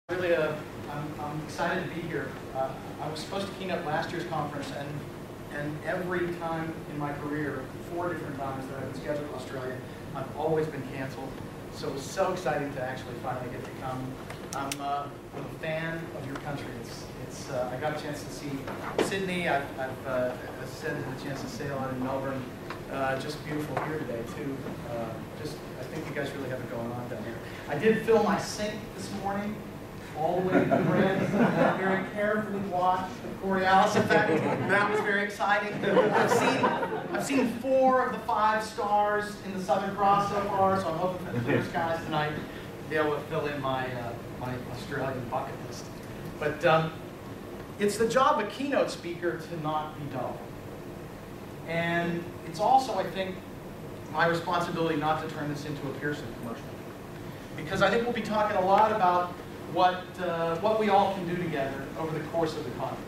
Really, I'm excited to be here. I was supposed to keynote last year's conference, and every time in my career, 4 different times that I've been scheduled to Australia, I've always been canceled. So it was so exciting to actually finally get to come. I'm a fan of your country. I got a chance to see Sydney. I've had a chance to sail out in Melbourne. Just beautiful here today too. I think you guys really have it going on down here. I did fill my sink this morning, all the way to the brim. Very carefully watched the Coriolis effect. That was very exciting. I've seen 4 of the 5 stars in the Southern Cross so far, so I'm hoping for the clear skies tonight to be able to fill in my Australian bucket list. But it's the job of a keynote speaker to not be dull. And it's also, I think, my responsibility not to turn this into a Pearson commercial. Because I think we'll be talking a lot about what we all can do together over the course of the conference.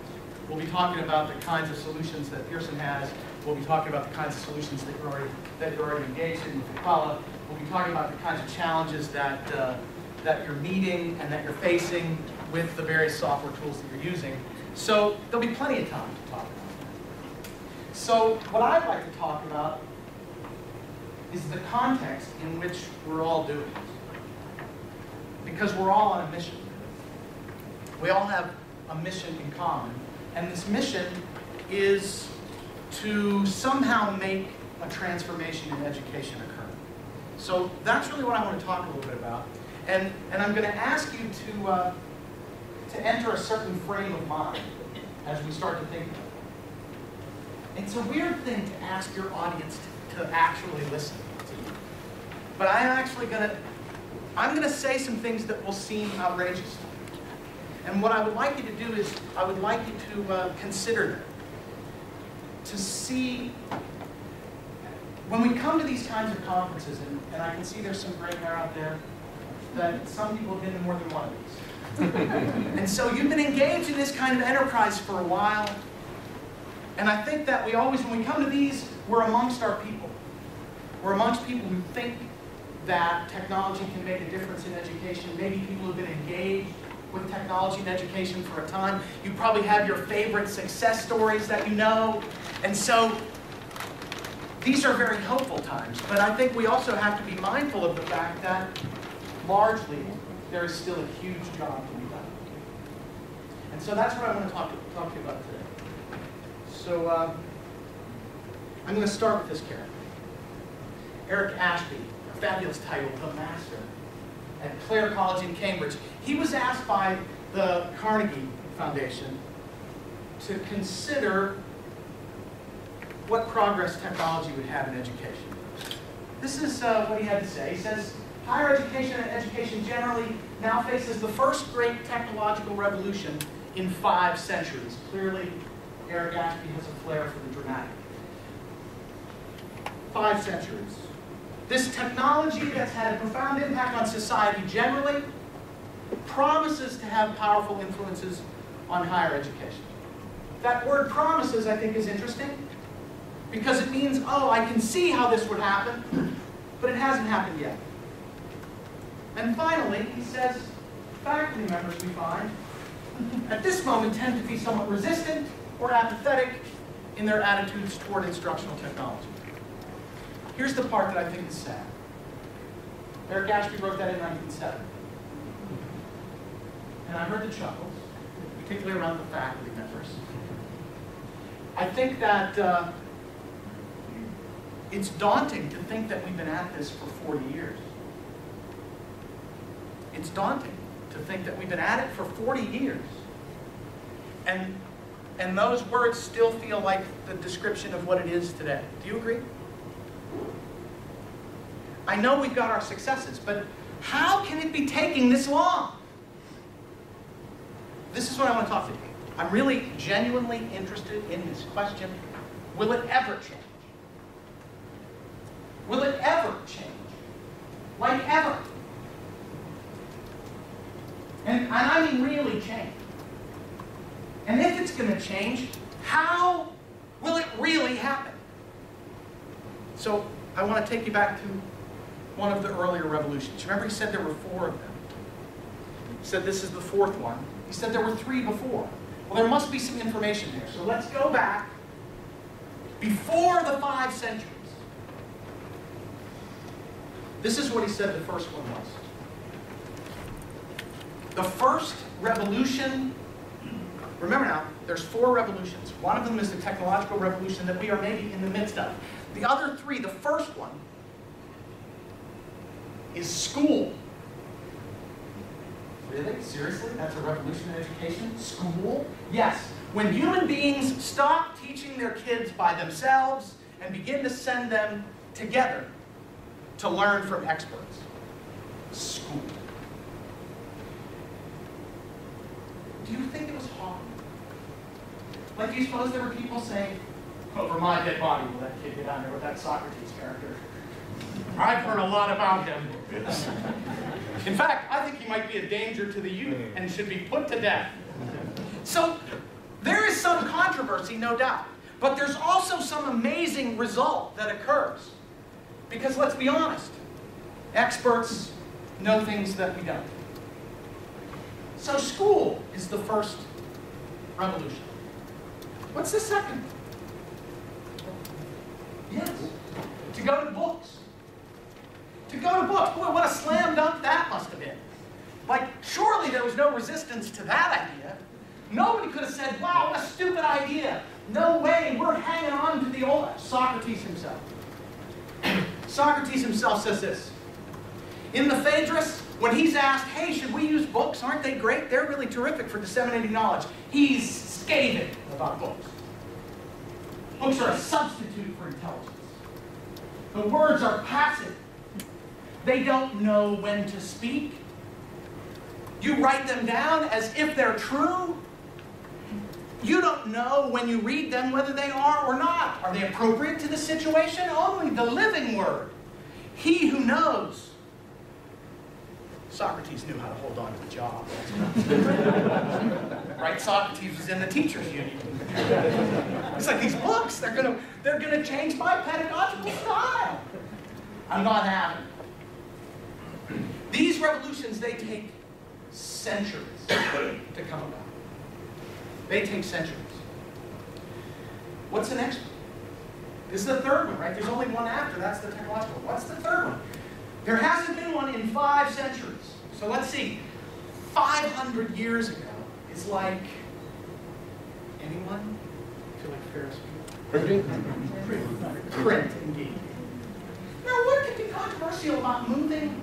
We'll be talking about the kinds of solutions that Pearson has. We'll be talking about the kinds of solutions that you're already engaged in with Equella. We'll be talking about the kinds of challenges that you're meeting and that you're facing with the various software tools that you're using. So there'll be plenty of time to talk about that. So what I'd like to talk about is the context in which we're all doing this. Because we're all on a mission. We all have a mission in common. And this mission is to somehow make a transformation in education occur. So that's really what I want to talk a little bit about. And I'm going to ask you to enter a certain frame of mind as we start to think about it. It's a weird thing to ask your audience to actually listen to you. But I'm going to say some things that will seem outrageous. And what I would like you to do is, I would like you to consider them. To see, when we come to these kinds of conferences, and I can see there's some gray hair out there, that some people have been to more than one of these. And so you've been engaged in this kind of enterprise for a while. And I think that we always, when we come to these, we're amongst our people. We're amongst people who think that technology can make a difference in education. Maybe people who've been engaged with technology in education for a time. You probably have your favorite success stories that you know. And so these are very hopeful times. But I think we also have to be mindful of the fact that largely there is still a huge job to be done. And so that's what I want to talk to you about today. So I'm going to start with this character. Eric Ashby, a fabulous title, The Master, at Clare College in Cambridge. He was asked by the Carnegie Foundation to consider what progress technology would have in education. This is what he had to say. He says, higher education and education generally now faces the first great technological revolution in 5 centuries. Clearly, Eric Ashby has a flair for the dramatic. 5 centuries. This technology that's had a profound impact on society generally promises to have powerful influences on higher education. That word promises, I think, is interesting because it means, oh, I can see how this would happen, but it hasn't happened yet. And finally, he says, faculty members, we find, at this moment tend to be somewhat resistant or apathetic in their attitudes toward instructional technology. Here's the part that I think is sad. Eric Ashby wrote that in 1970. And I heard the chuckles, particularly around the faculty members. I think that it's daunting to think that we've been at this for 40 years. It's daunting to think that we've been at it for 40 years. And those words still feel like the description of what it is today. Do you agree? I know we've got our successes, but how can it be taking this long? This is what I want to talk to you. I'm really genuinely interested in this question. Will it ever change? Will it ever change? Like ever? And I mean really change. And if it's going to change, how will it really happen? So I want to take you back to one of the earlier revolutions. Remember he said there were 4 of them. He said this is the fourth one. He said there were 3 before. Well, there must be some information there. So let's go back before the 5 centuries. This is what he said the first one was. The first revolution, remember now, there's 4 revolutions. One of them is the technological revolution that we are maybe in the midst of. The other 3, the first one is school. Really? Seriously? That's a revolution in education? School? Yes. When human beings stop teaching their kids by themselves and begin to send them together to learn from experts. School. Do you think it was hard? Like, do you suppose there were people saying, over my dead body will that kid get on there with that Socrates character? I've heard a lot about him. In fact, I think he might be a danger to the youth and should be put to death. So, there is some controversy, no doubt. But there's also some amazing result that occurs. Because let's be honest, experts know things that we don't. So school is the first revolution. What's the second? Yes, to go to books. To go to books. Boy, what a slam dunk that must have been. Like, surely there was no resistance to that idea. Nobody could have said, wow, what a stupid idea. No way, we're hanging on to the old. Socrates himself. Socrates himself says this. In the Phaedrus, when he's asked, hey, should we use books? Aren't they great? They're really terrific for disseminating knowledge. He's scathing about books. Books are a substitute for intelligence. The words are passive. They don't know when to speak. You write them down as if they're true. You don't know when you read them whether they are or not. Are they appropriate to the situation? Only the living word. He who knows. Socrates knew how to hold on to the job. Right? Socrates was in the teachers' union. It's like these books, they're gonna change my pedagogical style. I'm not having it. These revolutions, they take centuries to come about. They take centuries. What's the next one? This is the third one, right? There's only one after. That's the technological. What's the third one? There hasn't been one in 5 centuries. So let's see. 500 years ago is like, anyone feel like Ferris Bueller? Print, indeed. Now, what could be controversial about moving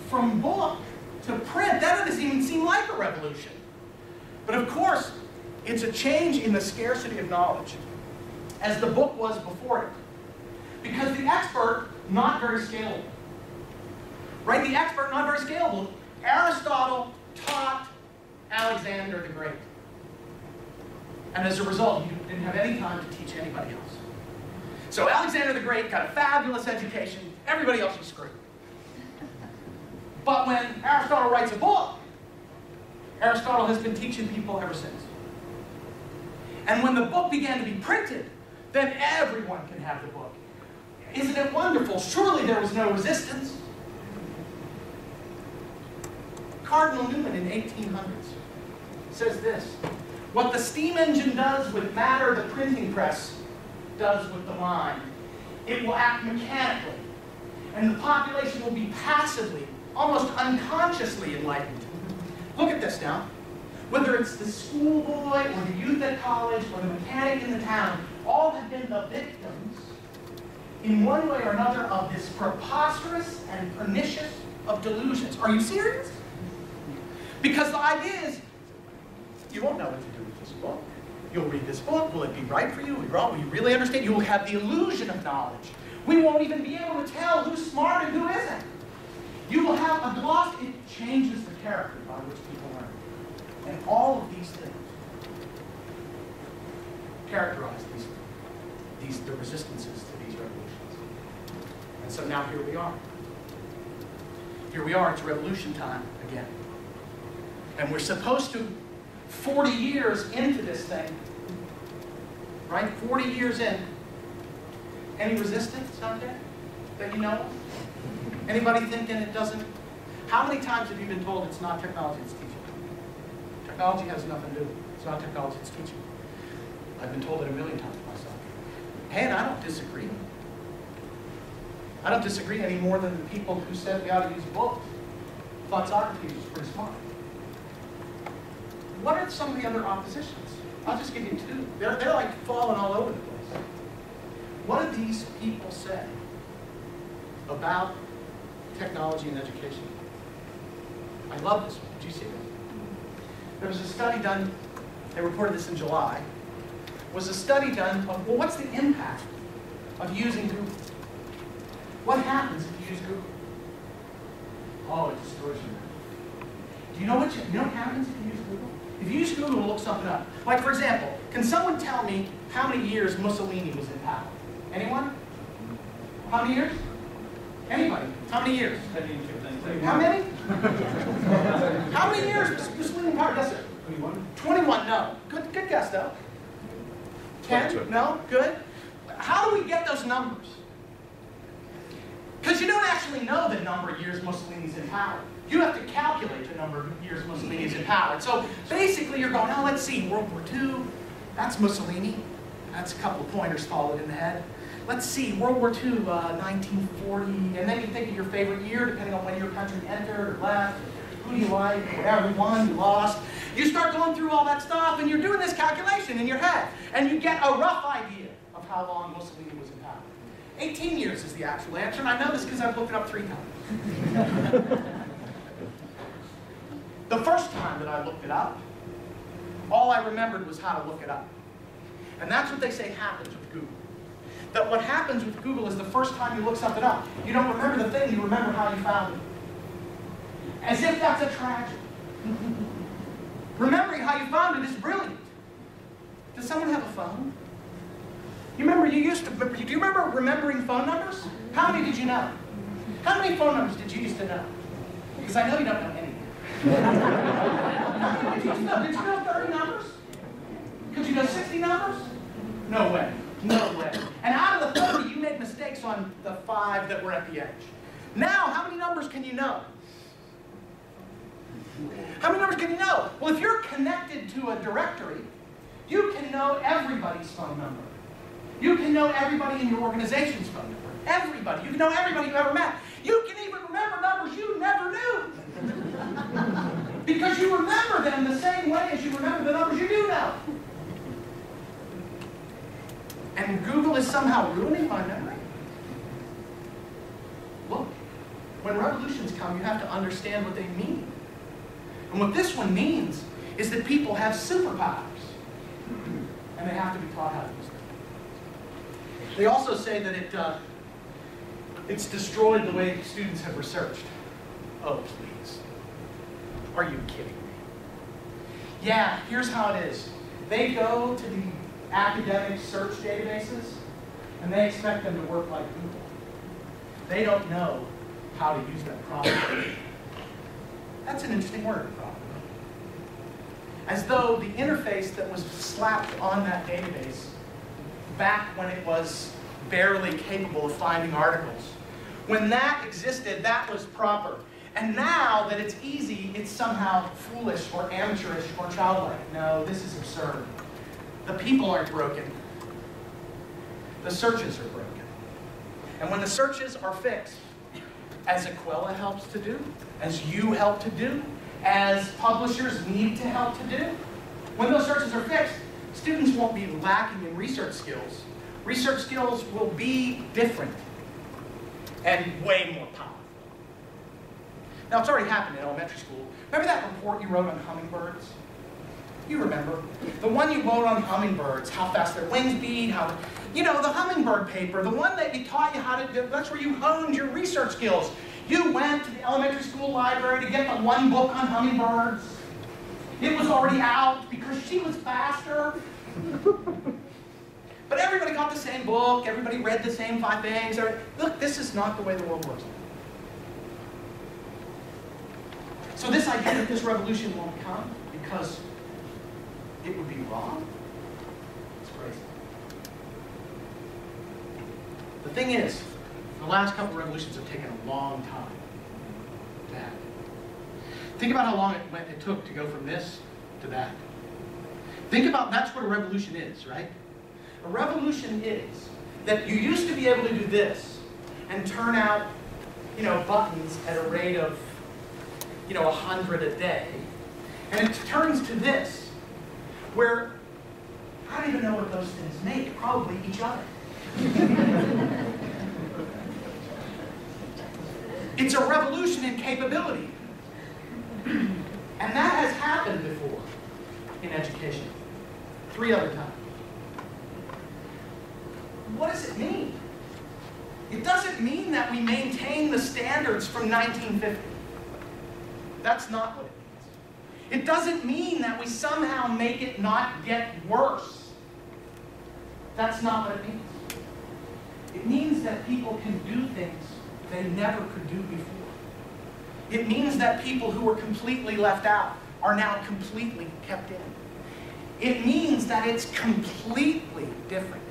from book to print? That doesn't even seem like a revolution. But of course, it's a change in the scarcity of knowledge, as the book was before it. Because the expert, not very scalable. Right? The expert, not very scalable. Aristotle taught Alexander the Great. And as a result, he didn't have any time to teach anybody else. So Alexander the Great got a fabulous education. Everybody else was screwed. But when Aristotle writes a book, Aristotle has been teaching people ever since. And when the book began to be printed, then everyone can have the book. Isn't it wonderful? Surely there was no resistance. Cardinal Newman in 1800s says this: what the steam engine does with matter, the printing press does with the mind. It will act mechanically, and the population will be passively, almost unconsciously enlightened. Look at this now. Whether it's the schoolboy or the youth at college or the mechanic in the town, all have been the victims, in one way or another, of this preposterous and pernicious of delusions. Are you serious? Because the idea is, you won't know what to do with this book. You'll read this book. Will it be right for you? Will you really understand? You will have the illusion of knowledge. We won't even be able to tell who's smart and who isn't. You will have a gloss. It changes the character by which people learn. And all of these things characterize the resistances to these revolutions. And so now here we are. Here we are, it's revolution time again. And we're supposed to, 40 years into this thing, right? 40 years in. Any resistance out there that you know of? Anybody thinking it doesn't? How many times have you been told it's not technology, it's teaching? Technology has nothing to do with it. It's not technology, it's teaching. I've been told it a million times myself. And I don't disagree. I don't disagree any more than the people who said we ought to use books. Thought Socrates was pretty smart. What are some of the other oppositions? I'll just give you two. They're like falling all over the place. What do these people say about technology and education? I love this one. Did you see it? There was a study done, they reported this in July, was a study done of, well, what's the impact of using Google? What happens if you use Google? Oh, it destroys your mind. Do you know what happens if you use Google? If you use Google to look something up, like for example, can someone tell me how many years Mussolini was in power? Anyone? How many years? Anybody? How many years? How many? How many years was Mussolini in power? Yes, sir. 21. 21, no. Good guess, though. 10? No? Good. How do we get those numbers? Because you don't actually know the number of years Mussolini's in power. You have to calculate the number of years Mussolini's in power. So basically you're going, oh, let's see, World War II, that's Mussolini. That's a couple of pointers followed in the head. Let's see, World War II, 1940, and then you think of your favorite year, depending on when your country entered or left, who do you like, whatever, you won, you lost. You start going through all that stuff, and you're doing this calculation in your head, and you get a rough idea of how long Mussolini was in power. 18 years is the actual answer, and I know this because I've looked it up 3 times. The first time that I looked it up, all I remembered was how to look it up. And that's what they say happens with Google. That what happens with Google is the first time you look something up, you don't remember the thing, you remember how you found it. As if that's a tragedy. Remembering how you found it is brilliant. Does someone have a phone? You remember do you remember remembering phone numbers? How many did you know? How many phone numbers did you used to know? Because I know you don't know any. How many did you know? Did you know 30 numbers? Could you know 60 numbers? No way. No way. And out of the 30, you made mistakes on the 5 that were at the edge. Now, how many numbers can you know? How many numbers can you know? Well, if you're connected to a directory, you can know everybody's phone number. You can know everybody in your organization's phone number. Everybody. You can know everybody you ever met. You can even remember numbers you never knew. Because you remember them the same way as you remember the numbers you do know. And Google is somehow ruining my memory? Look, when revolutions come, you have to understand what they mean. And what this one means is that people have superpowers. And they have to be taught how to use them. They also say that it's destroyed the way students have researched. Oh, please. Are you kidding me? Yeah, here's how it is. They go to the academic search databases, and they expect them to work like Google. They don't know how to use them properly. That's an interesting word, properly. As though the interface that was slapped on that database back when it was barely capable of finding articles, when that existed, that was proper. And now that it's easy, it's somehow foolish or amateurish or childlike. No, this is absurd. The people aren't broken. The searches are broken. And when the searches are fixed, as Equella helps to do, as you help to do, as publishers need to help to do, when those searches are fixed, students won't be lacking in research skills. Research skills will be different and way more powerful. Now, it's already happened in elementary school. Remember that report you wrote on hummingbirds? You remember. The one you wrote on hummingbirds, how fast their wings beat, how, you know, the hummingbird paper, the one that taught you how to do, that's where you honed your research skills. You went to the elementary school library to get the one book on hummingbirds. It was already out because she was faster. But everybody got the same book, everybody read the same 5 things. Look, this is not the way the world works. So this idea that this revolution won't come because it would be wrong, it's crazy. The thing is, the last couple of revolutions have taken a long time to happen. Think about how long it took to go from this to that. Think about, that's what a revolution is, right? A revolution is that you used to be able to do this and turn out, buttons at a rate of, 100 a day. And it turns to this, where I don't even know what those things make, probably each other. It's a revolution in capability. And that has happened before in education. 3 other times. What does it mean? It doesn't mean that we maintain the standards from 1950. That's not what it means. It doesn't mean that we somehow make it not get worse. That's not what it means. It means that people can do things they never could do before. It means that people who were completely left out are now completely kept in. It means that it's completely different.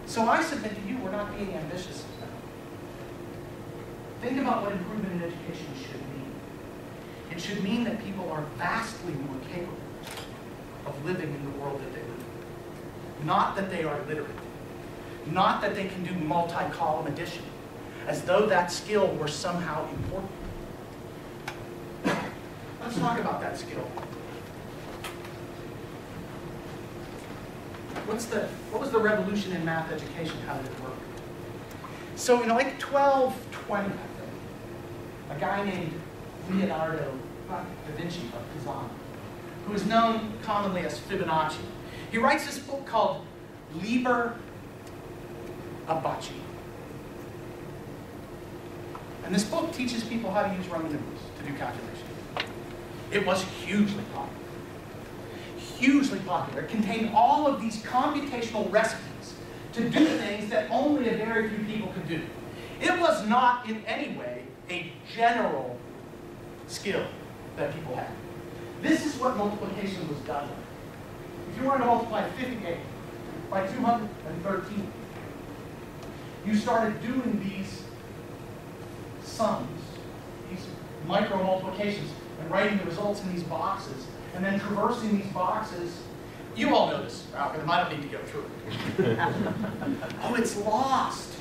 So I submit to you, we're not being ambitious enough. Think about what improvement in education should mean. It should mean that people are vastly more capable of living in the world that they live in. Not that they are literate. Not that they can do multi-column addition, as though that skill were somehow important. Let's talk about that skill. What was the revolution in math education? How did it work? So in like 1220, I think, a guy named Leonardo da Vinci of Pisa, who is known commonly as Fibonacci, he writes this book called Liber Abaci. And this book teaches people how to use Roman numerals to do calculations. It was hugely popular. Hugely popular. It contained all of these computational recipes to do things that only a very few people could do. It was not in any way a general skill that people had. This is what multiplication was done with. If you wanted to multiply 58 by 213, you started doing these sums, these micro multiplications, and writing the results in these boxes, and then traversing these boxes. You all know this algorithm. I don't need to go through it. Oh, it's lost.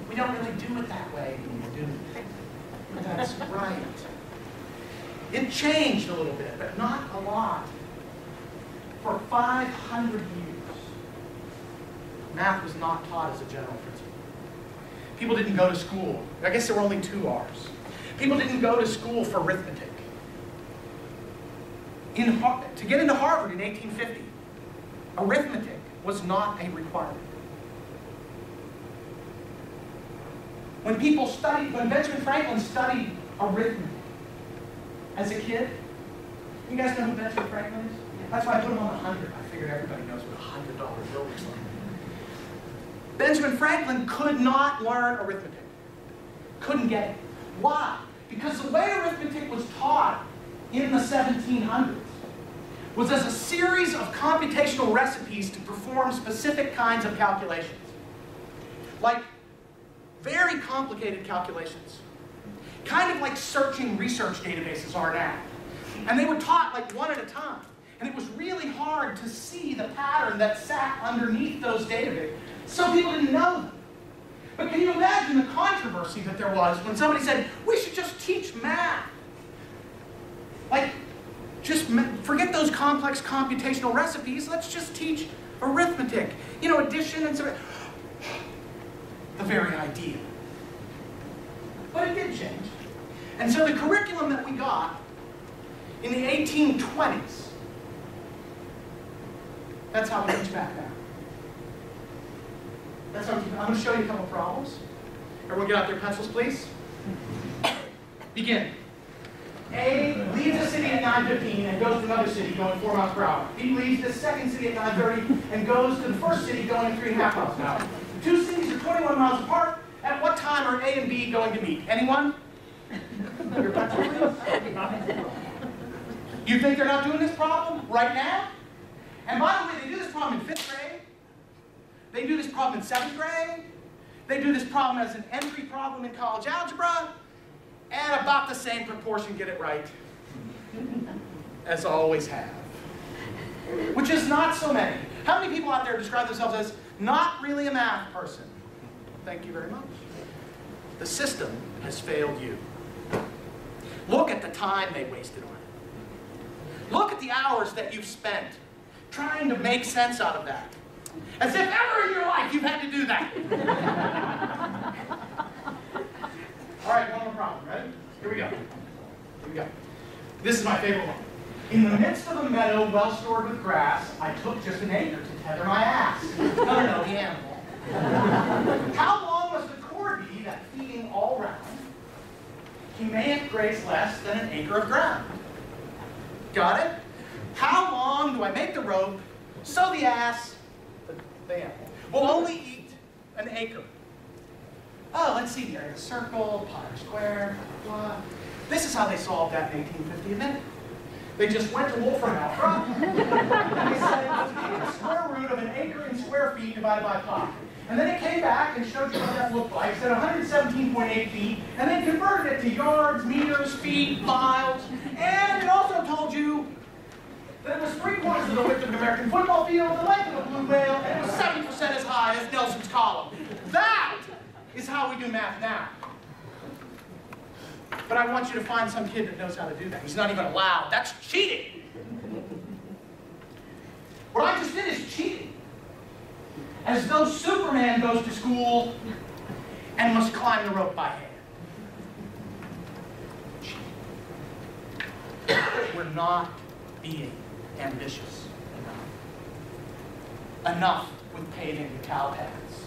We don't really do it that way anymore, do we? That's right. It changed a little bit, but not a lot. For 500 years, math was not taught as a general principle. People didn't go to school. I guess there were only 2 R's. People didn't go to school for arithmetic. To get into Harvard in 1850, arithmetic was not a requirement. When Benjamin Franklin studied arithmetic as a kid, you guys know who Benjamin Franklin is? That's why I put him on the 100. I figured everybody knows what a $100 bill looks like. Benjamin Franklin could not learn arithmetic. Couldn't get it. Why? Because the way arithmetic was taught in the 1700s was as a series of computational recipes to perform specific kinds of calculations. Like very complicated calculations. Kind of like searching research databases are now. And they were taught like one at a time. And it was really hard to see the pattern that sat underneath those databases. So people didn't know them. But can you imagine the controversy that there was when somebody said, we should just teach math? Like, just forget those complex computational recipes, let's just teach arithmetic. Addition and so. The very idea. But it did change. And so the curriculum that we got in the 1820s, that's how we teach math now. That's how I'm going to show you a couple problems. Everyone get out their pencils, please. Begin. A leaves a city at 9:15 and goes to another city going 4 miles per hour. B leaves the second city at 9:30 and goes to the first city going 3.5 miles per hour. The 2 cities are 21 miles apart. At what time are A and B going to meet? Anyone? Your pencils, please. You think they're not doing this problem right now? And by the way, they do this problem in 5th grade. They do this problem in 7th grade. They do this problem as an entry problem in college algebra. And about the same proportion get it right as always have, which is not so many. How many people out there describe themselves as not really a math person? Thank you very much. The system has failed you. Look at the time they wasted on it. Look at the hours that you've spent trying to make sense out of that. As if ever in your life you've had to do that. All right, one more problem. Ready? Here we go. Here we go. This is my favorite one. In the midst of a meadow well stored with grass, I took just an acre to tether my ass. No, the animal. How long must the cord be that feeding all round he mayn't graze less than an acre of ground? Got it? How long do I make the rope so the ass, the animal, will only eat an acre? Oh, let's see here. A circle, pi r squared, blah, blah. This is how they solved that in 1850 a minute. They just went to Wolfram Alpha, and they said it must be the square root of an acre in square feet divided by pi. And then it came back and showed you what that looked like. It said 117.8 feet, and then converted it to yards, meters, feet, miles, and it also told you that it was 3/4 of the width of an American football field, the length of a blue whale, and it was 70% as high as Nelson's column. That is how we do math now. But I want you to find some kid that knows how to do that. He's not even allowed. That's cheating. What I just did is cheating. As though Superman goes to school and must climb the rope by hand. We're not being ambitious enough. Enough with paving the cow paths.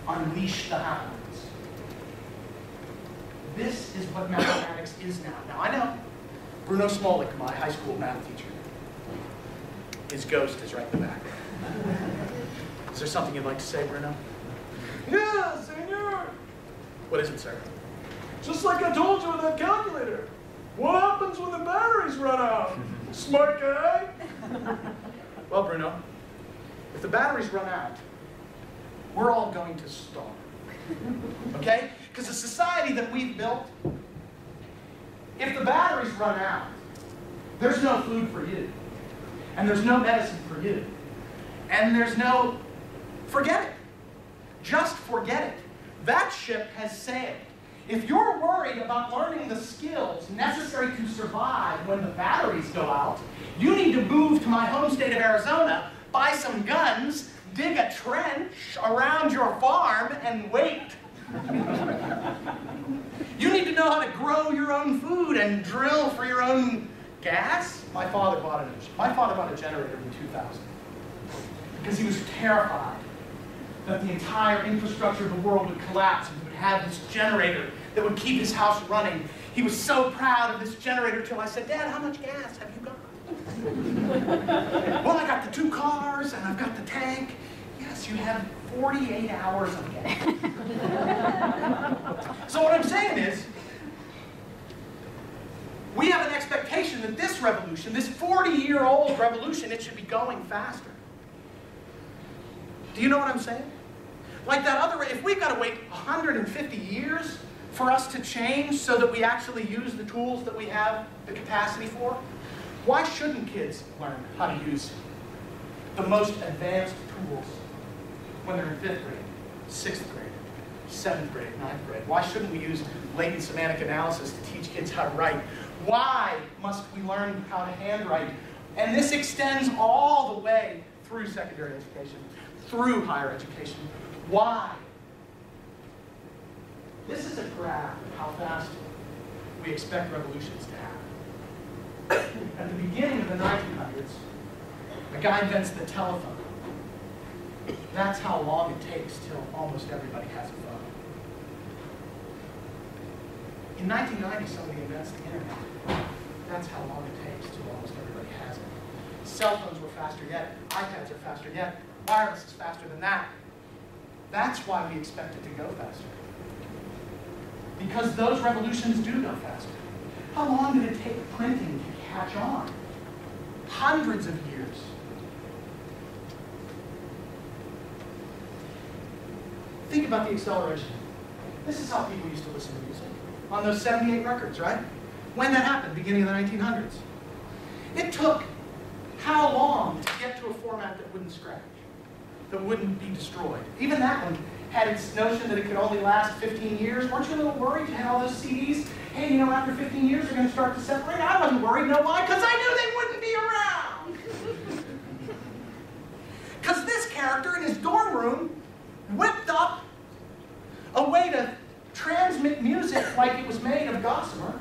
Unleash the hounds. This is what mathematics is now. Now I know Bruno Smolik, my high school math teacher, his ghost is right in the back. Is there something you'd like to say, Bruno? Yeah, senor. What is it, sir? Just like I told you with that calculator. What happens when the batteries run out? Smart guy? Well, Bruno, if the batteries run out, we're all going to starve. Okay? Because the society that we've built, if the batteries run out, there's no food for you. And there's no medicine for you. And there's no... Forget it. Just forget it. That ship has sailed. If you're worried about learning the skills necessary to survive when the batteries go out, you need to move to my home state of Arizona, buy some guns, dig a trench around your farm, and wait. You need to know how to grow your own food and drill for your own gas. My father bought a generator in 2000 because he was terrified that the entire infrastructure of the world would collapse and he would have this generator that would keep his house running. He was so proud of this generator till I said, Dad, how much gas have you got? Well, I got the 2 cars and I've got the tank. Yes, you have 48 hours of gas. So what I'm saying is, we have an expectation that this revolution, this 40-year-old revolution, it should be going faster. Do you know what I'm saying? Like that other, if we've got to wait 150 years for us to change so that we actually use the tools that we have the capacity for, why shouldn't kids learn how to use the most advanced tools when they're in 5th grade, 6th grade, 7th grade, 9th grade? Why shouldn't we use latent semantic analysis to teach kids how to write? Why must we learn how to handwrite? And this extends all the way through secondary education, through higher education. Why? This is a graph of how fast we expect revolutions to happen. At the beginning of the 1900s, a guy invents the telephone. That's how long it takes till almost everybody has a phone. In 1990, somebody invents the internet. That's how long it takes till almost everybody has it. Cell phones were faster yet. iPads are faster yet. Wireless is faster than that. That's why we expect it to go faster. Because those revolutions do go faster. How long did it take printing to catch on? Hundreds of years. Think about the acceleration. This is how people used to listen to music. On those 78 records, right? When that happened, beginning of the 1900s. It took how long to get to a format that wouldn't scratch, that wouldn't be destroyed? Even that one had its notion that it could only last 15 years. Weren't you a little worried? You had all those CDs. Hey, you know, after 15 years, they're going to start to separate. I wasn't worried. You know why? Because I knew they wouldn't be around. Because this character in his dorm room whipped up a way to transmit music like it was made of gossamer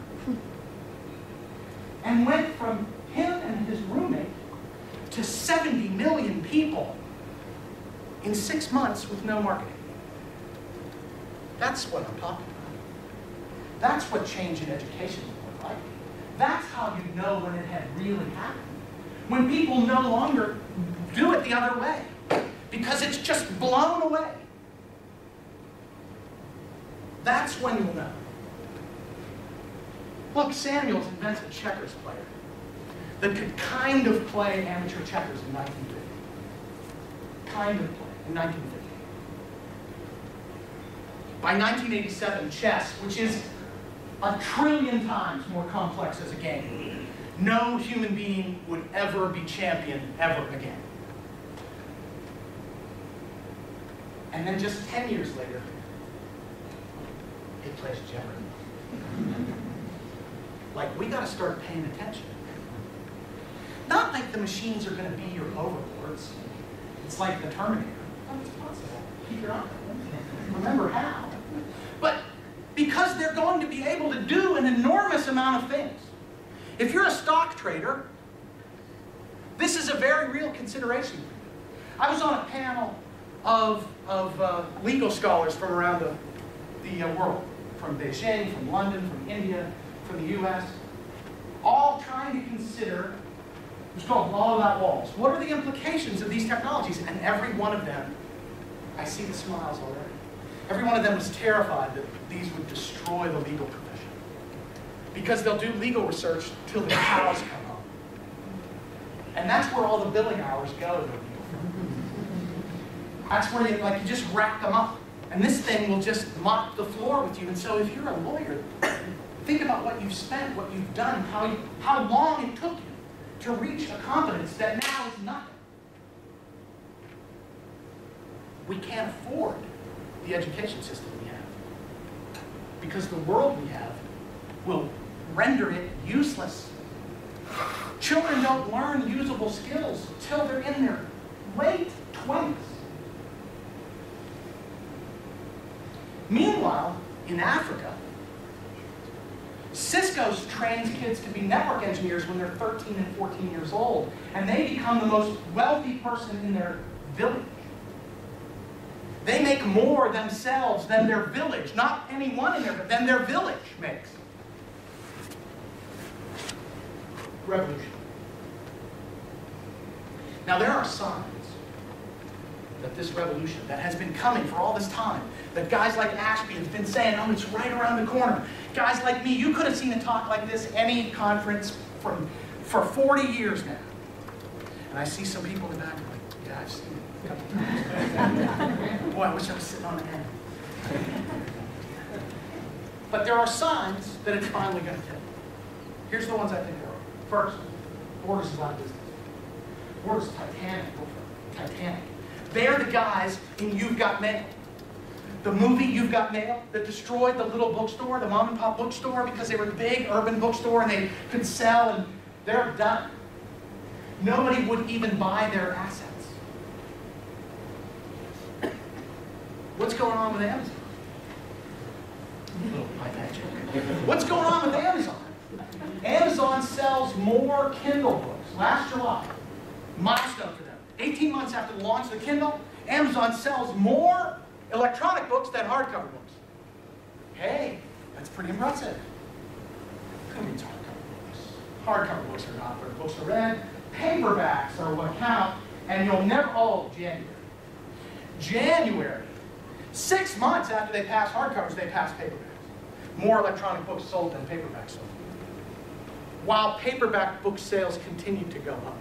and went from him and his roommate to 70 million people in 6 months with no marketing. That's what I'm talking about. That's what change in education looked like. That's how you know when it had really happened. When people no longer do it the other way, because it's just blown away. That's when you'll know. Look, Samuels invents a checkers player that could kind of play amateur checkers in 1950. Kind of play in 1950. By 1987, chess, which is 1 trillion times more complex as a game, no human being would ever be champion ever again. And then just 10 years later, it plays Jeopardy. Like, we got to start paying attention. Not like the machines are going to be your overlords. It's like the Terminator. Oh, it's possible. Keep your eye on them. Remember how. But because they're going to be able to do an enormous amount of things. If you're a stock trader, this is a very real consideration for you. I was on a panel of legal scholars from around the world, from Beijing, from London, from India, from the US, all trying to consider what's called law without walls. What are the implications of these technologies? And every one of them, I see the smiles already. Every one of them was terrified that these would destroy the legal profession. Because they'll do legal research till the cows come home. And that's where all the billing hours go. That's where you just rack them up. And this thing will just mop the floor with you. And so if you're a lawyer, think about what you've spent, what you've done, how long it took you to reach a competence that now is nothing. We can't afford the education system we have. Because the world we have will render it useless. Children don't learn usable skills till they're in their late 20s. Meanwhile, in Africa, Cisco trains kids to be network engineers when they're 13 and 14 years old, and they become the most wealthy person in their village. They make more themselves than their village, not anyone in there, but than their village makes. Revolution. Now there are signs that this revolution that has been coming for all this time, that guys like Ashby have been saying, oh, it's right around the corner. Guys like me, you could have seen a talk like this any conference for 40 years now. And I see some people in the back like, yeah, I've seen it a couple times. Boy, I wish I was sitting on the end. But there are signs that it's finally going to take. Here's the ones I think there are. First, Borders is out of business. Borders is Titanic. They're the guys in You've Got Mail. The movie You've Got Mail that destroyed the little bookstore, the mom and pop bookstore, because they were a big urban bookstore and they could sell, and they're done. Nobody would even buy their assets. What's going on with Amazon? Little iPad joke. What's going on with Amazon? Amazon sells more Kindle books. Last July, milestone for them. 18 months after the launch of the Kindle, Amazon sells more electronic books than hardcover books. Hey, that's pretty impressive. Who reads hardcover books? Hardcover books are not where books are read. Paperbacks are what count, and you'll never, oh, January. 6 months after they passed hardcovers, they passed paperbacks. More electronic books sold than paperbacks sold. While paperback book sales continue to go up.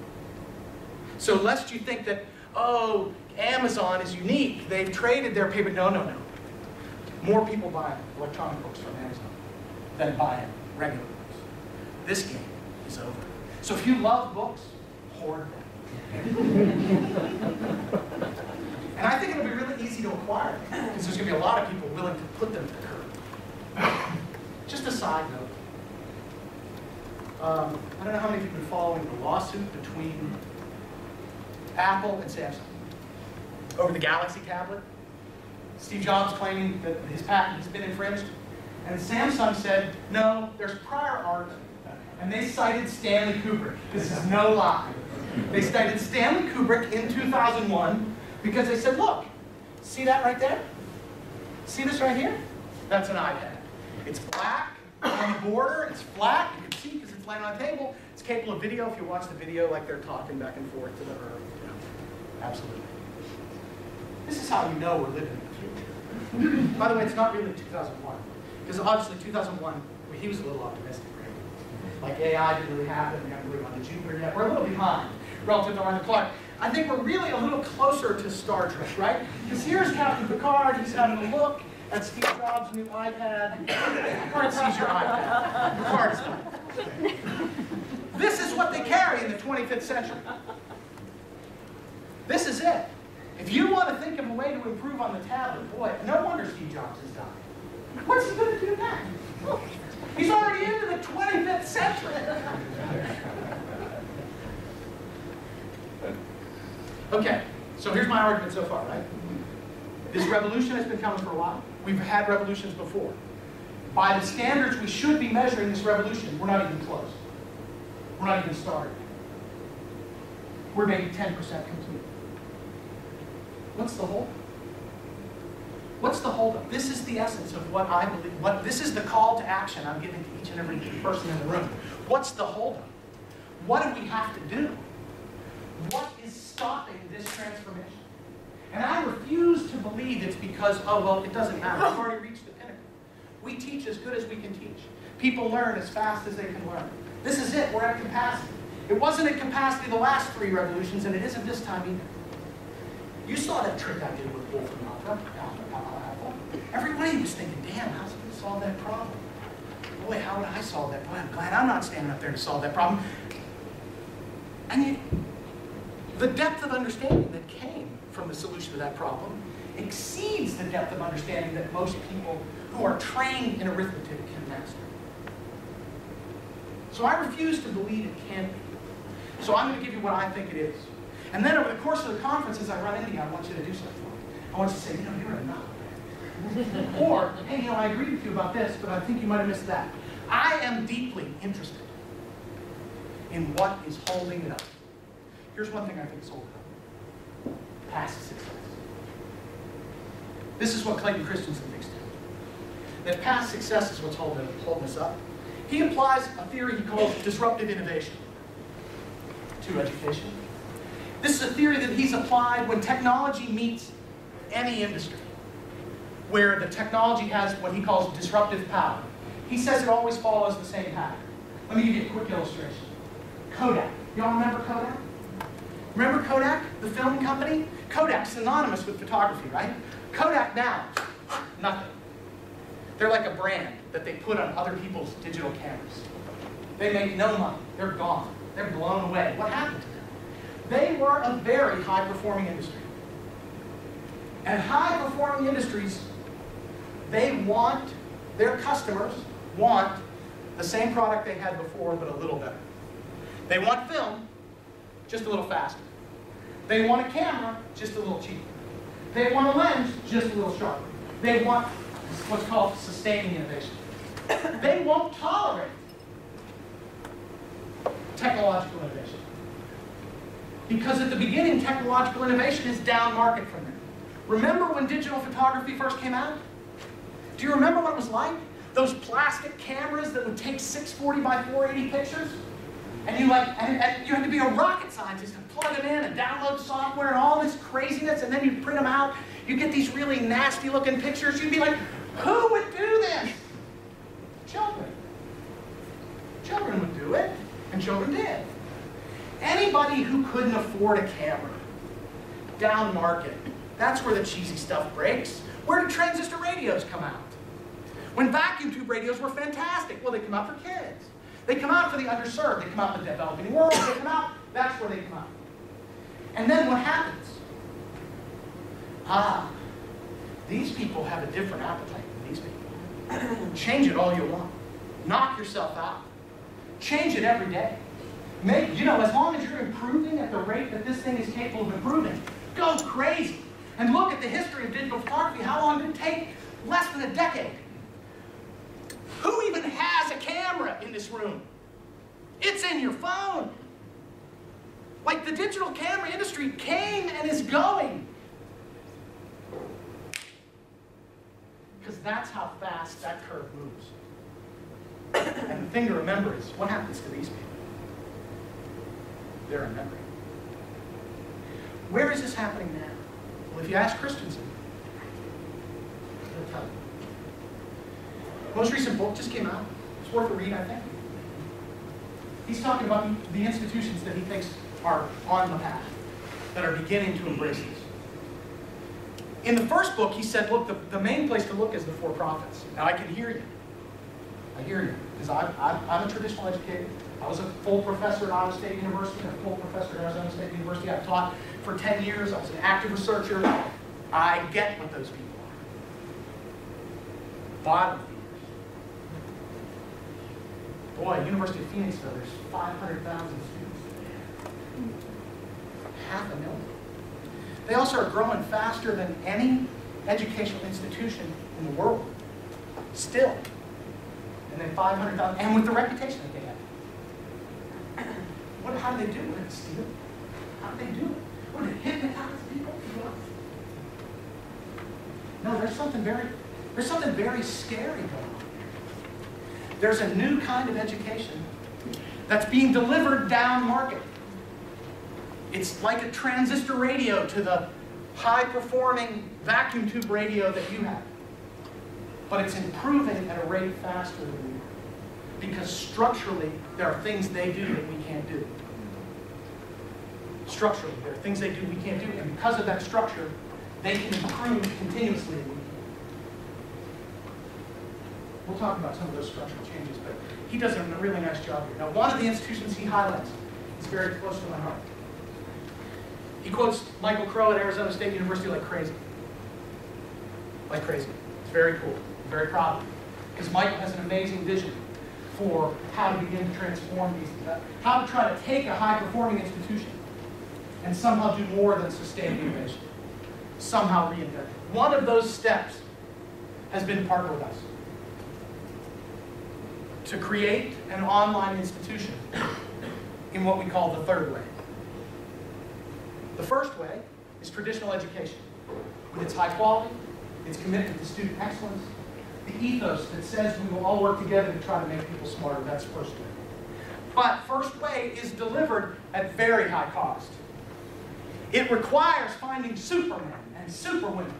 So lest you think that, oh, Amazon is unique, they've traded their paper. No. More people buy electronic books from Amazon than buy regular books. this game is over. So if you love books, hoard them. And I think it'll be really easy to acquire them, because there's going to be a lot of people willing to put them to the curb. Just a side note. I don't know how many of you have been following the lawsuit between Apple and Samsung over the Galaxy tablet. Steve Jobs claiming that his patent has been infringed. And Samsung said, no, there's prior art. And they cited Stanley Kubrick. This is no lie. They cited Stanley Kubrick in 2001 because they said, look, see that right there? See this right here? That's an iPad. It's black on the border, it's flat, you can see because it's laying on a table. It's capable of video if you watch the video like they're talking back and forth to the Earth. You know, absolutely. This is how you know we're living in the future. By the way, it's not really 2001. Because obviously 2001, he was a little optimistic, right? Like AI didn't really happen, we haven't really gone to Jupiter yet. We're a little behind relative to around the clock. I think we're really a little closer to Star Trek, right? Because here's Captain Picard, he's having a look at Steve Jobs' new iPad. Picard sees your iPad. Picard's fine. This is what they carry in the 25th century. This is it. If you want to think of a way to improve on the tablet, boy, no wonder Steve Jobs has died. What's he going to do next? He's already into the 25th century. Okay, so here's my argument so far, right? This revolution has been coming for a while. We've had revolutions before. By the standards we should be measuring this revolution, we're not even close. We're not even started. We're maybe 10% complete. What's the holdup? What's the holdup? This is the essence of what I believe. This is the call to action I'm giving to each and every person in the room. What's the holdup? What do we have to do? What is stopping this transformation? And I refuse to believe it's because, oh, well, it doesn't matter. We've already reached the pinnacle. We teach as good as we can teach. People learn as fast as they can learn. This is it. We're at capacity. It wasn't at capacity the last 3 revolutions, and it isn't this time either. You saw that trick I did with Wolf and Alpha. Every one of you was thinking, damn, how's he going to solve that problem? Boy, how would I solve that problem? I'm glad I'm not standing up there to solve that problem. And the depth of understanding that came from the solution to that problem exceeds the depth of understanding that most people who are trained in arithmetic can master. So I refuse to believe it can be. So I'm going to give you what I think it is. And then over the course of the conference, as I run into you, I want you to do something for me. I want you to say, you know, you're a nut. Or, hey, you know, I agree with you about this, but I think you might have missed that. I am deeply interested in what is holding it up. Here's one thing I think is holding it up. Past success. This is what Clayton Christensen thinks too. That past success is what's holding us up. He applies a theory he calls disruptive innovation to education. This is a theory that he's applied when technology meets any industry, where the technology has what he calls disruptive power. He says it always follows the same pattern. Let me give you a quick illustration. Kodak. Y'all remember Kodak? Remember Kodak, the film company? Kodak's synonymous with photography, right? Kodak now, nothing. They're like a brand that they put on other people's digital cameras. They make no money. They're gone. They're blown away. What happened to them? They were a very high-performing industry. And high-performing industries, their customers want the same product they had before, but a little better. They want film, just a little faster. They want a camera, just a little cheaper. They want a lens, just a little sharper. They want what's called sustaining innovation. They won't tolerate technological innovation. Because at the beginning, technological innovation is down market from them. Remember when digital photography first came out? Do you remember what it was like? Those plastic cameras that would take 640 by 480 pictures? And you had to be a rocket scientist to plug them in and download software and all this craziness, and then you print them out. You get these really nasty looking pictures. You'd be like, who would do this? Children. Children would do it, and children did. Anybody who couldn't afford a camera, down market, that's where the cheesy stuff breaks. Where did transistor radios come out? When vacuum tube radios were fantastic, well, they come out for kids. They come out for the underserved. They come out in the developing world. They come out, that's where they come out. And then what happens? These people have a different appetite than these people. Change it all you want. Knock yourself out. Change it every day. As long as you're improving at the rate that this thing is capable of improving, go crazy. And look at the history of digital photography. How long did it take? Less than a decade. Who even has a camera in this room? It's in your phone. Like, the digital camera industry came and is going. Because that's how fast that curve moves. And the thing to remember is, what happens to these people? They're remembering. Where is this happening now? Well, if you ask Christensen, he'll tell you. Most recent book just came out. It's worth a read, I think. He's talking about the institutions that he thinks are on the path, that are beginning to embrace this. In the first book, he said, look, the main place to look is the for-profits. Now, I can hear you. I hear you, because I'm a traditional educator. I was a full professor at Iowa State University, and a full professor at Arizona State University. I've taught for 10 years. I was an active researcher. I get what those people are. Bottom feeders. Boy, University of Phoenixville, there's 500,000 students there. 500,000. They also are growing faster than any educational institution in the world. Still. And then 500,000, and with the reputation that they have. How do they do it? Did they steal? How do they do it? What, did they hypnotize people? No, there's something very scary going on. There's a new kind of education that's being delivered down market. It's like a transistor radio to the high-performing vacuum tube radio that you have. But it's improving at a rate faster than we are. Because structurally, there are things they do that we can't do. Structurally, there are things they do we can't do, and because of that structure, they can improve continuously. We'll talk about some of those structural changes, but he does a really nice job here. Now, one of the institutions he highlights is very close to my heart. He quotes Michael Crow at Arizona State University like crazy. Like crazy. It's very cool. I'm very proud of him. Because Michael has an amazing vision for how to begin to transform these, how to try to take a high-performing institution and somehow do more than sustain innovation. Somehow reinvent it. One of those steps has been to partner with us to create an online institution in what we call the third way. The first way is traditional education, with its high quality, its commitment to student excellence, the ethos that says we will all work together to try to make people smarter. That's first way. But first way is delivered at very high cost. It requires finding supermen and superwomen,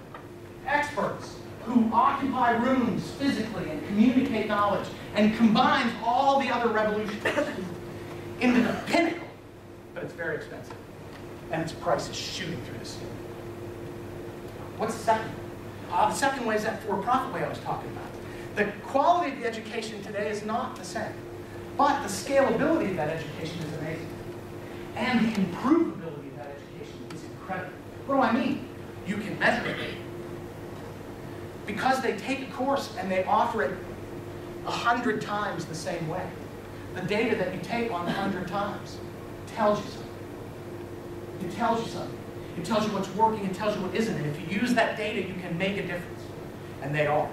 experts who occupy rooms physically and communicate knowledge and combines all the other revolutions into the pinnacle. But it's very expensive. And its price is shooting through the ceiling. What's the second way? The second way is that for-profit way I was talking about. The quality of the education today is not the same. But the scalability of that education is amazing. And the improvability of that education is incredible. What do I mean? You can measure it. Because they take a course and they offer it 100 times the same way. The data that you take on 100 times tells you something. It tells you something. It tells you what's working, it tells you what isn't. And if you use that data, you can make a difference. And they are.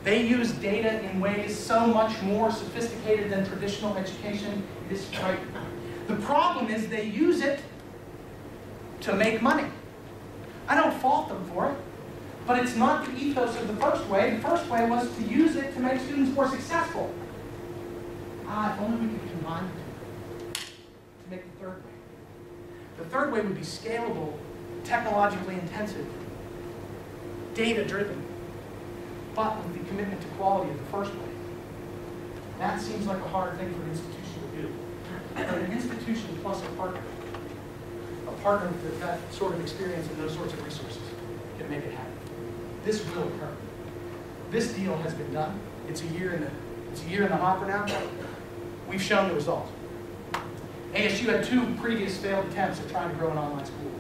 They use data in ways so much more sophisticated than traditional education. It is frightening. The problem is they use it to make money. I don't fault them for it, but it's not the ethos of the first way. The first way was to use it to make students more successful. If only we could combine the two to make the third way. The third way would be scalable, technologically intensive, data-driven, but with the commitment to quality of the first way. That seems like a hard thing for an institution to do. But an institution plus a partner with that sort of experience and those sorts of resources can make it happen. This will occur. This deal has been done. It's a year in the hopper now. we've shown the results. ASU had 2 previous failed attempts at trying to grow an online school.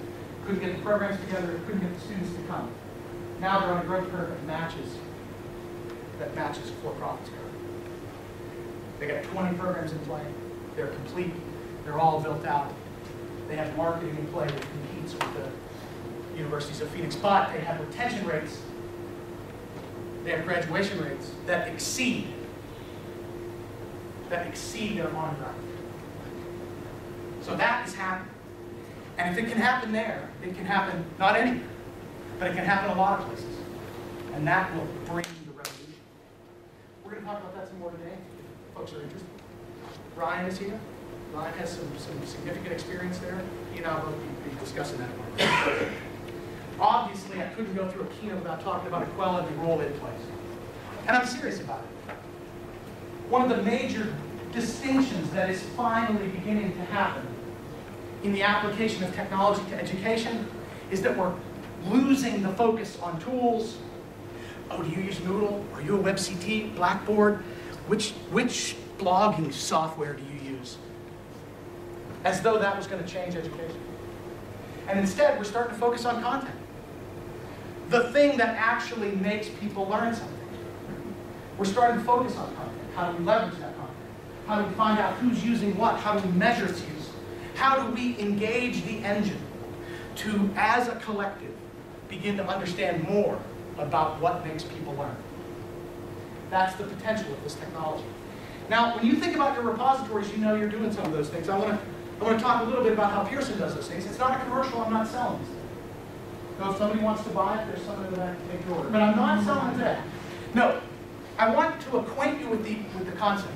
Couldn't get the programs together, couldn't get the students to come. Now they're on a growth curve that matches for-profit's curve. They got 20 programs in play. They're complete. They're all built out. They have marketing in play that competes with the universities of Phoenix, but they have retention rates, they have graduation rates that exceed their on-ramp. So that is happening. And if it can happen there, it can happen not anywhere, but it can happen a lot of places. And that will bring the revolution. We're going to talk about that some more today, if folks are interested. Ryan is here. Ryan has some significant experience there. He and I will be discussing that more. Obviously, I couldn't go through a keynote without talking about Equella and the role it plays. And I'm serious about it. One of the major distinctions that is finally beginning to happen in the application of technology to education is that we're losing the focus on tools. Oh, do you use Moodle? Are you a WebCT? Blackboard? Which blogging software do you use? As though that was going to change education. And instead, we're starting to focus on content. The thing that actually makes people learn something. We're starting to focus on content. How do we leverage that content? How do we find out who's using what? How do we measure its use? How do we engage the engine to, as a collective, begin to understand more about what makes people learn? That's the potential of this technology. Now, when you think about your repositories, you know you're doing some of those things. I want to talk a little bit about how Pearson does those things. It's not a commercial. I'm not selling this thing. So if somebody wants to buy it, there's somebody that I can take your order. But I'm not selling it today. No. I want to acquaint you with the concept.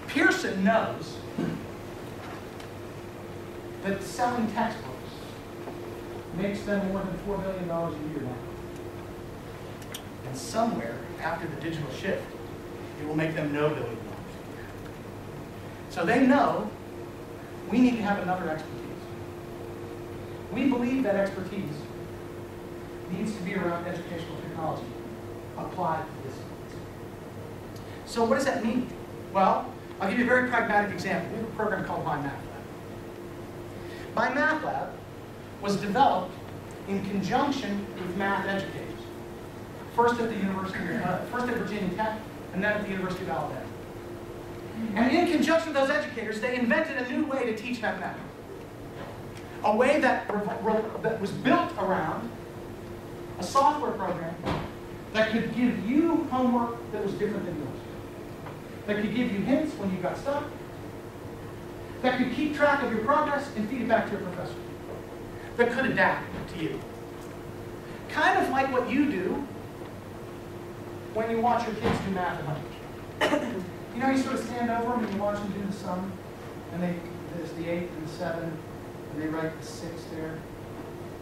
Pearson knows that selling textbooks makes them more than $4 billion a year now. And somewhere after the digital shift, it will make them no $1 billion. So they know we need to have another expertise. We believe that expertise needs to be around educational technology applied to this. So what does that mean? Well, I'll give you a very pragmatic example. We have a program called MyMathLab. MyMathLab was developed in conjunction with math educators. First at Virginia Tech, and then at the University of Alabama. And in conjunction with those educators, they invented a new way to teach mathematics. A way that was built around a software program that could give you homework that was different than yours. That could give you hints when you got stuck. That could keep track of your progress and feed it back to your professor. That could adapt to you. Kind of like what you do when you watch your kids do math at home. You know, you sort of stand over them and you watch them do the sum, and there's the 8 and the 7, and they write the 6 there.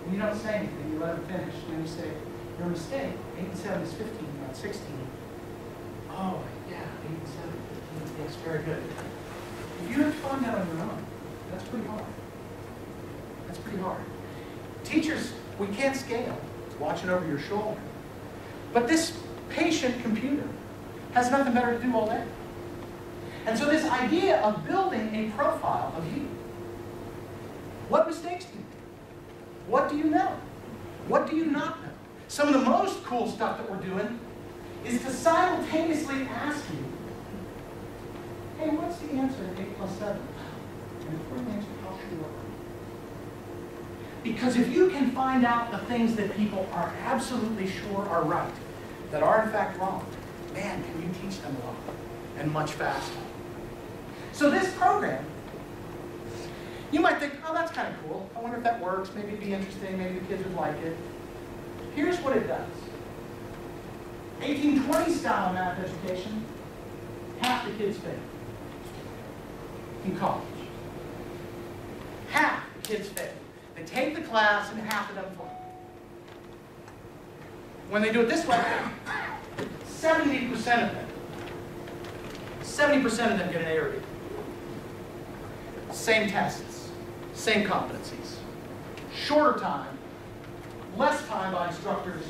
And you don't say anything, you let them finish, and then you say, your mistake, 8 and 7 is 15, not 16. Oh, yeah, 8 and 7, 15, yes, very good. If you have to find that on your own, that's pretty hard. That's pretty hard. Teachers, we can't scale. It's watching over your shoulder. But this patient computer has nothing better to do all day. And so this idea of building a profile of you. What mistakes do you make? What do you know? What do you not know? Some of the most cool stuff that we're doing is to simultaneously ask you, hey, what's the answer to 8 plus 7? And if we're the answer, how sure are you? Because if you can find out the things that people are absolutely sure are right, that are in fact wrong, man, can you teach them a lot, and much faster. So this program, you might think, oh, that's kind of cool. I wonder if that works. Maybe it'd be interesting. Maybe the kids would like it. Here's what it does. 1820 style math education, half the kids fail in college. Half the kids fail. They take the class and half of them fail. When they do it this way, 70% of them, 70% of them get an A or B. Same tests, same competencies. Shorter time, less time by instructors,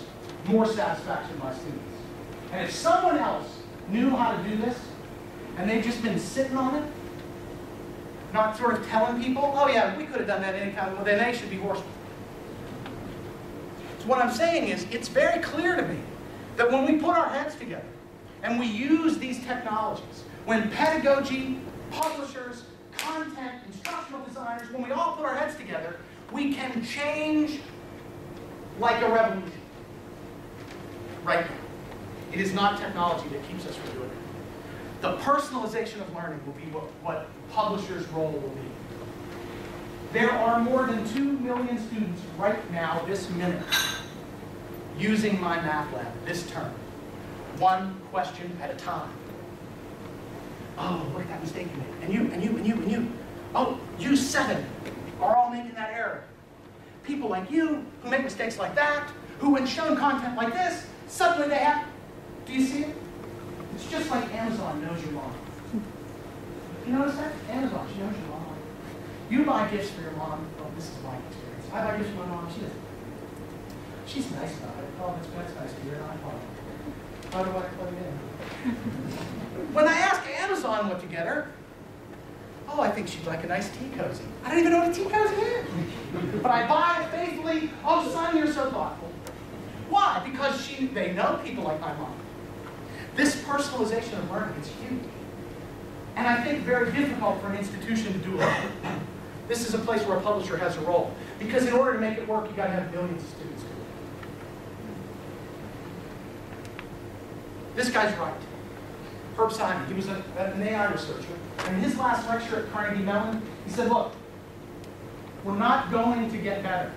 more satisfaction by students. And if someone else knew how to do this, and they've just been sitting on it, not sort of telling people, oh yeah, we could have done that anytime, well then they should be horsemen. So what I'm saying is, it's very clear to me that when we put our heads together and we use these technologies, when pedagogy, publishers, content, instructional designers, when we all put our heads together, we can change like a revolution. Right now. It is not technology that keeps us from doing it. The personalization of learning will be what publishers' role will be. There are more than 2 million students right now, this minute, using my math lab this term. One question at a time. Oh, look at that mistake you made. And you, and you, and you, and you. Oh, you 7 are all making that error. People like you, who make mistakes like that, who when shown content like this, suddenly they have, do you see it? It's just like Amazon knows your mom. You notice that? Amazon, she knows your mom. You buy gifts for your mom. Oh, this is my experience. I buy gifts for my mom. She doesn't. She's nice about it. Oh, that's nice to hear. How do I plug it in? When I ask Amazon what to get her, oh, I think she'd like a nice tea cozy. I don't even know what a tea cozy is. But I buy it faithfully. Oh, son, you're so thoughtful. Why? Because they know people like my mom. This personalization of learning is huge. And I think very difficult for an institution to do it. This is a place where a publisher has a role. Because in order to make it work, you've got to have millions of students do it. This guy's right. Herb Simon, he was an AI researcher. And in his last lecture at Carnegie Mellon, he said, look, we're not going to get better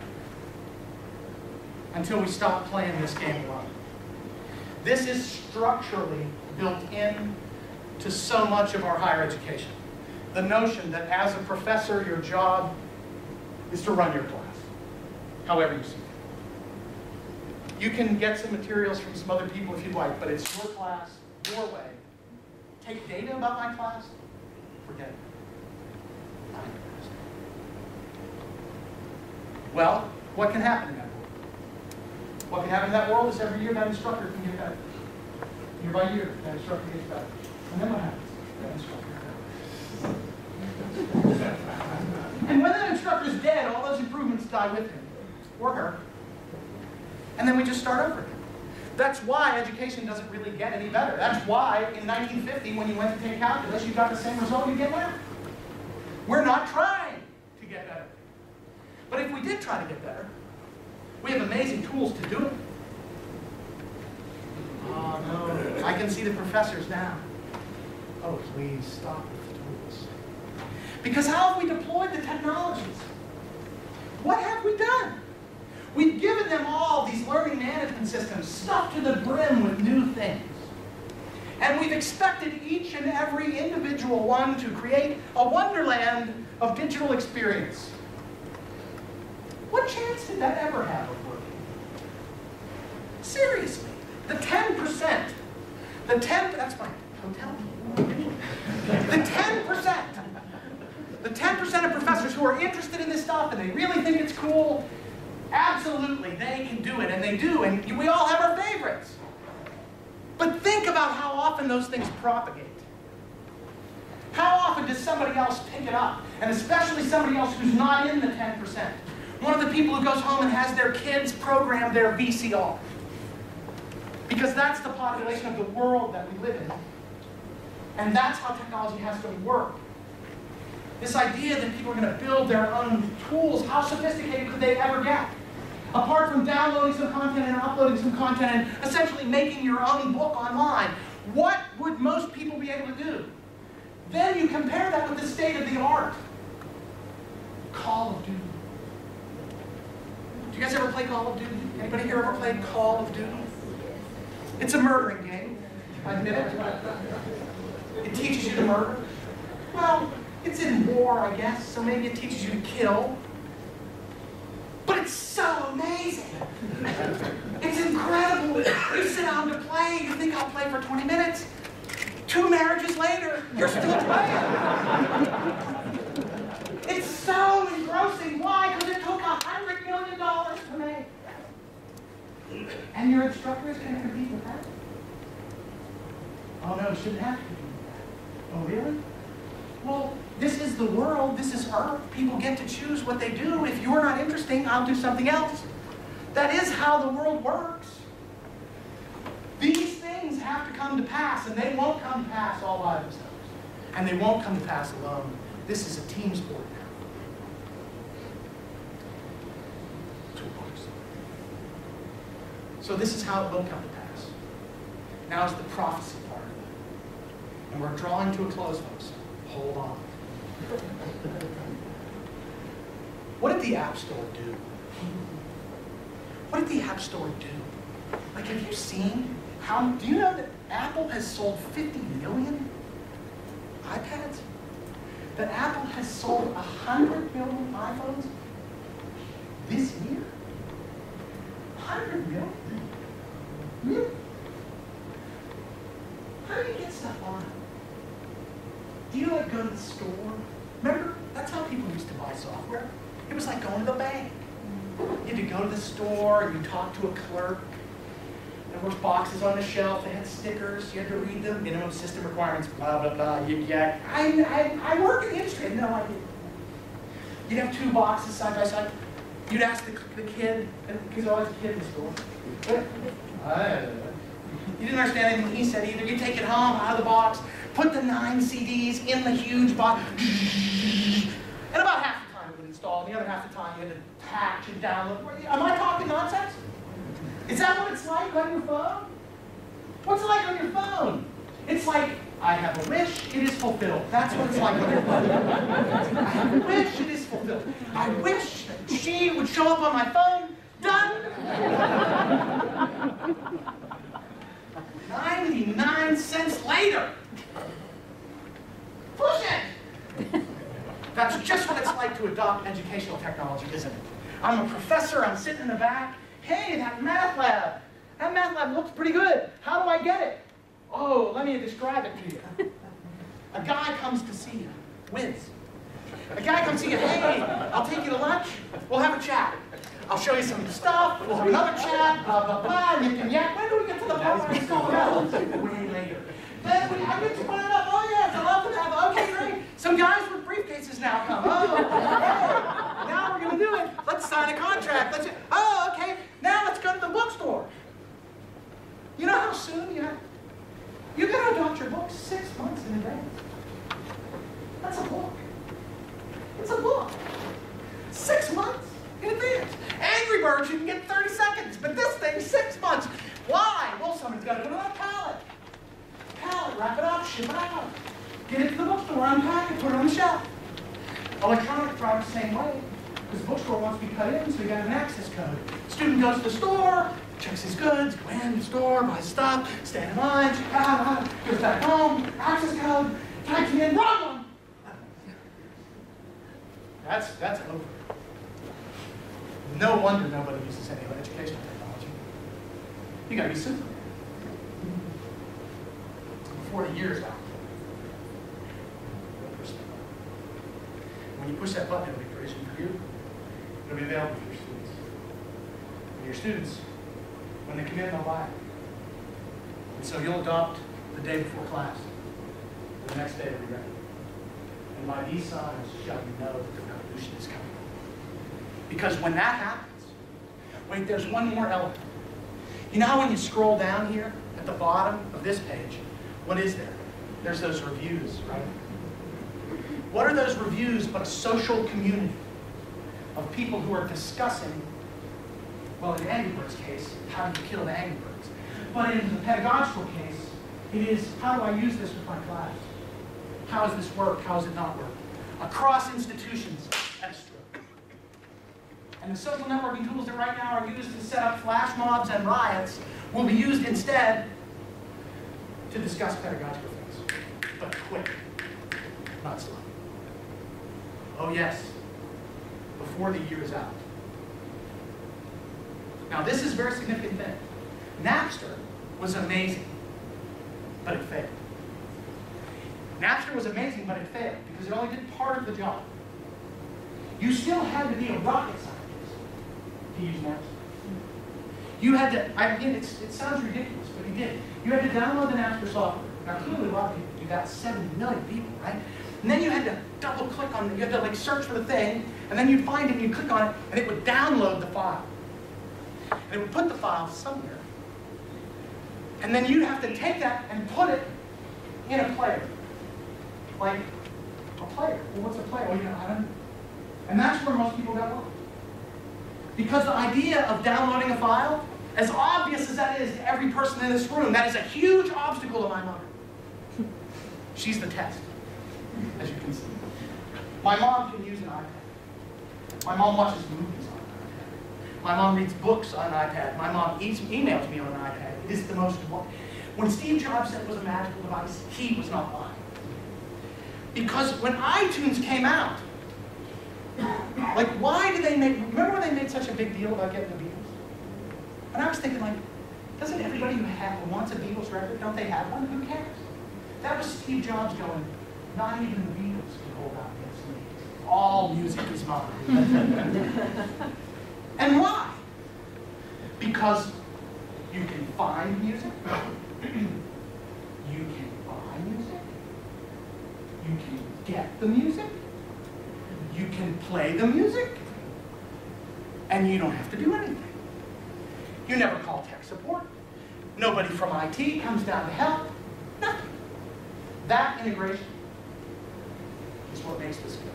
until we stop playing this game alone. This is structurally built in to so much of our higher education. The notion that as a professor, your job is to run your class, however you see it. You can get some materials from some other people if you'd like, but it's your class, your way. Take data about my class, forget it. Not interested. Well, what can happen in that world? What can happen in that world is every year that instructor can get better. Year by year, that instructor gets better. And then what happens? That instructor gets better. And when that instructor's dead, all those improvements die with him, or her. And then we just start over again. That's why education doesn't really get any better. That's why in 1950, when you went to take calculus, you got the same result you get now. We're not trying to get better. But if we did try to get better, we have amazing tools to do it. Oh no, I can see the professors now. Oh, please stop with the tools. Because how have we deployed the technologies? What have we done? We've given them all these learning management systems stuffed to the brim with new things. And we've expected each and every individual one to create a wonderland of digital experience. What chance did that ever have of working? Seriously, the 10%, that's my hotel. The 10% of professors who are interested in this stuff and they really think it's cool, absolutely, they can do it, and they do, and we all have our favorites. But think about how often those things propagate. How often does somebody else pick it up, and especially somebody else who's not in the 10%? One of the people who goes home and has their kids program their VCR. Because that's the population of the world that we live in. And that's how technology has to work. This idea that people are going to build their own tools, how sophisticated could they ever get? Apart from downloading some content and uploading some content and essentially making your own book online, what would most people be able to do? Then you compare that with the state of the art. Call of Duty. Do you guys ever play Call of Duty? Anybody here ever played Call of Duty? It's a murdering game. I admit it. It teaches you to murder. Well, it's in war, I guess, so maybe it teaches you to kill. But it's so amazing. It's incredible. You sit down to play, you think I'll play for 20 minutes. 2 marriages later, you're still playing. It's so engrossing. Why? Because it took $100 million to make. And your instructors can compete with that? Oh no, shouldn't have to compete with that. Oh, really? Well, this is the world, this is Earth. People get to choose what they do. If you're not interesting, I'll do something else. That is how the world works. These things have to come to pass, and they won't come to pass all by themselves. And they won't come to pass alone. This is a team sport now. So this is how it will come to pass. Now is the prophecy part of it. And we're drawing to a close, folks. Hold on. What did the App Store do? What did the App Store do? Like, have you seen how, do you know that Apple has sold 50 million iPads? That Apple has sold 100 million iPhones this year? 100 million? Really? How do you get stuff on? Do you like go to the store? Remember, that's how people used to buy software. It was like going to the bank. You had to go to the store and you talk to a clerk. There were boxes on the shelf, they had stickers, you had to read them, minimum system requirements, blah, blah, blah, yik yak. I work in the industry, no, I didn't. You'd have two boxes side by side. You'd ask the kid, because always a kid in the store. You didn't understand anything he said either. You take it home, out of the box, put the 9 CDs in the huge box, and about half the time it would install, and the other half the time you had to patch and download. Am I talking nonsense? Is that what it's like on your phone? What's it like on your phone? It's like, I have a wish, it is fulfilled. That's what it's like on your phone. I have a wish, it is fulfilled. I wish that she would show up on my phone. Done. 99 cents later. Push it. That's just what it's like to adopt educational technology, isn't it? I'm a professor, I'm sitting in the back. Hey, that math lab looks pretty good. How do I get it? Oh, let me describe it to you. A guy comes to see you, wins. A guy comes to see you, hey, I'll take you to lunch, we'll have a chat. I'll show you some stuff, we'll have another chat, blah, blah, blah, and you can yak. When do we get to the part where it's going on? Way later. Then I get you put it up, oh yes, I love to have, okay, great. Some guys with briefcases now come, oh, hey, now we're going to do it. Let's sign a contract. Oh, okay, now let's go to the bookstore. You know how soon you got to adopt your book 6 months in advance. That's a book. It's a book. 6 months in advance. Angry Birds, you can get 30 seconds, but this thing, 6 months. Why? Well, somebody's got to put it on a pallet. Wrap it up, ship it out. Get it to the bookstore, unpack it, put it on the shelf. Electronic drive the same way. Because the bookstore wants to be cut in, so you got an access code. Student goes to the store, checks his goods, go in the store, buys stuff, stand in line, goes back home, access code, types it in, wrong one. That's over. No wonder nobody uses any educational technology. You got to be simple. Before the year's out. When you push that button, it'll be creation for you. It'll be available for your students. And your students, when they come in, they'll buy it. And so you'll adopt the day before class. The next day it'll be ready. And by these signs shall you know that the revolution is coming. Because when that happens, wait, there's one more element. You know how when you scroll down here at the bottom of this page, what is there? There's those reviews, right? What are those reviews but a social community of people who are discussing, well, in Angry Birds' case, how do you kill the Angry Birds? But in the pedagogical case, it is, how do I use this with my class? How does this work? How does it not work? Across institutions, extra. And the social networking tools that right now are used to set up flash mobs and riots will be used instead to discuss pedagogical things, but quick, not slow. Oh yes, before the year is out. Now this is a very significant thing. Napster was amazing, but it failed. Napster was amazing, but it failed because it only did part of the job. You still had to be a rocket scientist to use Napster. You had to, again, it sounds ridiculous, but you did. You had to download the Napster software. Now clearly a lot of people do that, 70 million people, right? And then you had to double click on it, you had to like search for the thing, and then you'd find it and you'd click on it, and it would download the file. And it would put the file somewhere. And then you'd have to take that and put it in a player. Like a player. Well, what's a player? Well, you know, I don't know. And that's where most people got lost. Because the idea of downloading a file, as obvious as that is to every person in this room, that is a huge obstacle to my mother. She's the test, as you can see. My mom can use an iPad. My mom watches movies on an iPad. My mom reads books on an iPad. My mom emails me on an iPad. It is the most important. When Steve Jobs said it was a magical device, he was not lying. Because when iTunes came out, like, why did they make, remember when they made such a big deal about getting the Beatles? And I was thinking, like, doesn't everybody who wants a Beatles record, don't they have one? Who cares? That was Steve Jobs going, not even the Beatles can hold out against me. All music is mine. And why? Because you can find music, you can buy music, you can get the music, you can play the music, and you don't have to do anything. You never call tech support. Nobody from IT comes down to help. Nothing. That integration is what makes this go.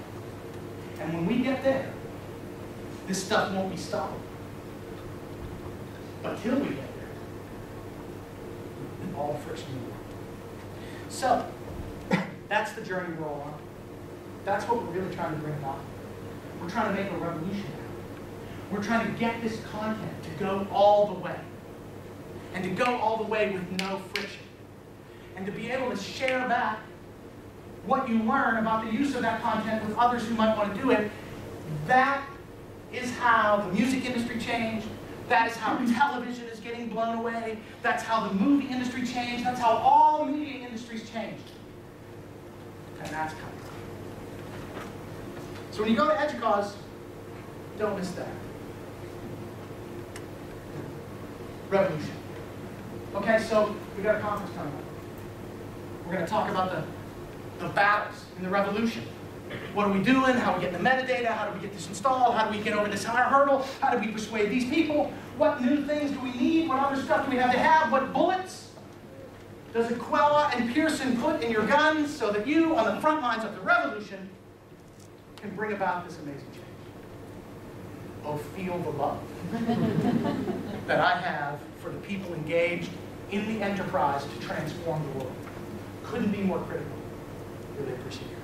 And when we get there, this stuff won't be stoppable. But till we get there, all the friction will work. So, that's the journey we're all on. That's what we're really trying to bring about. We're trying to make a revolution now. We're trying to get this content to go all the way. And to go all the way with no friction. And to be able to share back what you learn about the use of that content with others who might want to do it. That is how the music industry changed. That is how television is getting blown away. That's how the movie industry changed. That's how all media industries changed. And that's coming. So when you go to EDUCAUSE, don't miss that. Revolution. Okay, so we got a conference coming up. We're going to talk about the battles in the revolution. What are we doing? How do we get the metadata? How do we get this installed? How do we get over this higher hurdle? How do we persuade these people? What new things do we need? What other stuff do we have to have? What bullets does Equella and Pearson put in your guns so that you, on the front lines of the revolution, can bring about this amazing change? Oh, feel the love that I have for the people engaged in the enterprise to transform the world. Couldn't be more critical. Really appreciate it.